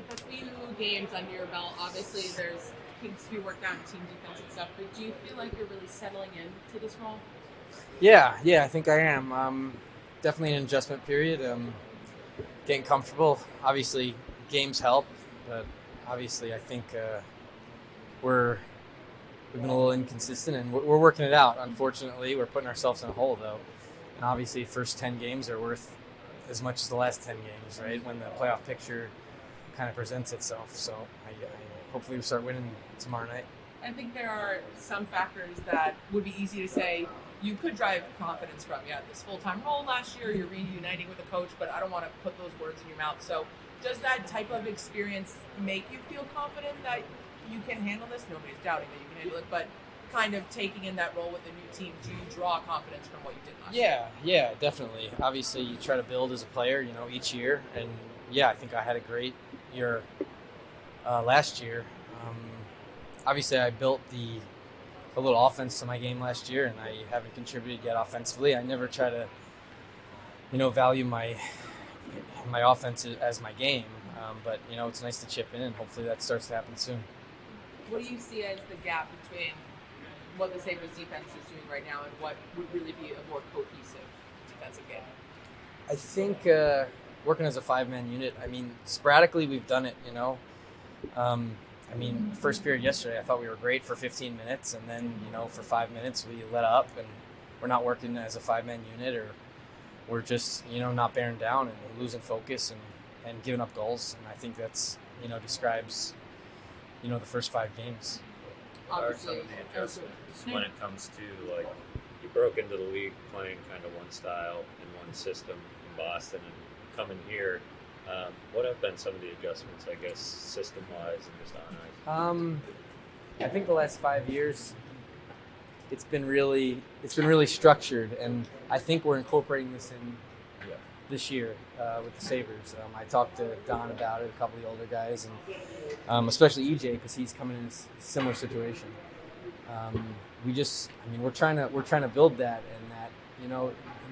With a few games under your belt, obviously there's kinks to be worked out in team defense and stuff, but do you feel like you're really settling into this role? Yeah, I think I am. Definitely an adjustment period. Getting comfortable. Obviously, games help, but obviously, I think we're we've been a little inconsistent, and we're working it out. Unfortunately, we're putting ourselves in a hole though, and obviously, first 10 games are worth as much as the last 10 games, right? When the playoff picture kind of presents itself. So, hopefully, we start winning tomorrow night. I think there are some factors that would be easy to say you could drive confidence from. You had this full time role last year, you're reuniting with a coach, but I don't want to put those words in your mouth. So, does that type of experience make you feel confident that you can handle this? Nobody's doubting that you can handle it, but kind of taking in that role with the new team, do you draw confidence from what you did last year? Yeah, definitely. Obviously, you try to build as a player, each year, and yeah, I think I had a great year last year. Um, Obviously, I built a little offense to my game last year, and I haven't contributed yet offensively. I never try to, value my offense as my game, but it's nice to chip in, and hopefully that starts to happen soon. What do you see as the gap between what the Sabres defense is doing right now and what would really be a more cohesive defensive game? I think working as a five-man unit. I mean, sporadically we've done it. Um, first period yesterday, I thought we were great for 15 minutes, and then for 5 minutes we let up, and we're not working as a five-man unit, or we're just not bearing down and losing focus and giving up goals. And I think that's describes the first 5 games. What are some of the adjustments when it comes to, like, you broke into the league playing kind of one style and one system in Boston, and coming here, what have been some of the adjustments, I guess, system-wise and just on ice? I think the last 5 years it's been really structured, and I think we're incorporating this in this year with the Sabres. I talked to Don about it, a couple of the older guys, and especially EJ, because he's coming in a similar situation. We're trying to build that, and that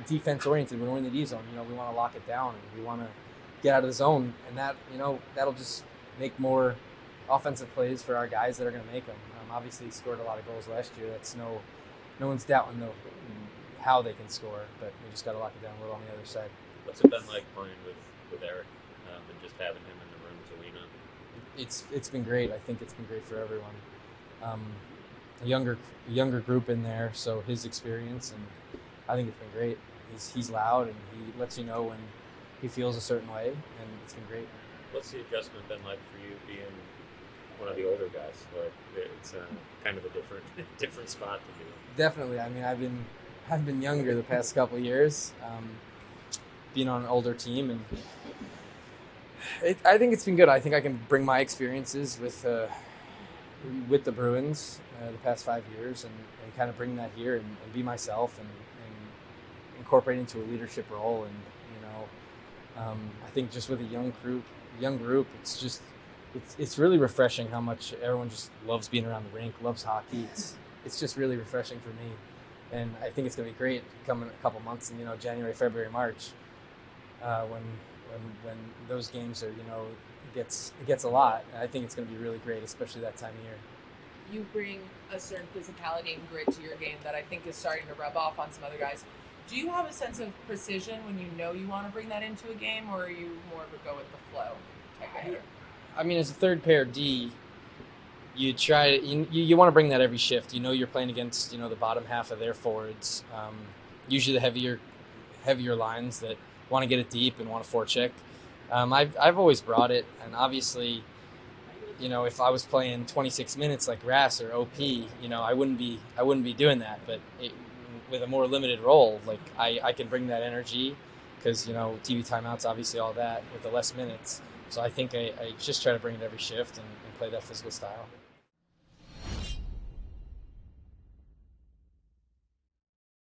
defense oriented. When we're in the D zone, we want to lock it down, and we want to get out of the zone, and that'll just make more offensive plays for our guys that are going to make them. Obviously, he scored a lot of goals last year. That's no one's doubting how they can score, but we just got to lock it down a little on the other side. What's it been like playing with Eric and just having him in the room to lean on? It's been great. I think it's been great for everyone. A younger group in there, so his experience, and I think it's been great. He's loud, and he lets you know when he feels a certain way, and it's been great. What's the adjustment been like for you being one of the older guys? Like, it's kind of a different spot to be. Definitely. I mean, I've been younger the past couple of years, being on an older team, and I think it's been good. I think I can bring my experiences with the Bruins the past 5 years, and kind of bring that here, and be myself, and incorporate into a leadership role. And I think just with a young group, it's really refreshing how much everyone just loves being around the rink, loves hockey. It's just really refreshing for me, and I think it's going to be great coming a couple months in January, February, March, when those games are it gets a lot. And I think it's going to be really great, especially that time of year. You bring a certain physicality and grit to your game that I think is starting to rub off on some other guys. Do you have a sense of precision when you want to bring that into a game, or are you more of a go with the flow type of hitter? I mean, as a third pair D, you try you want to bring that every shift. You're playing against the bottom half of their forwards, usually the heavier lines that want to get it deep and want to forecheck. I've always brought it, and obviously, if I was playing 26 minutes like Rass or OP, I wouldn't be doing that. But with a more limited role, like I can bring that energy, because TV timeouts, obviously all that with the less minutes. So I think I just try to bring it every shift, and play that physical style.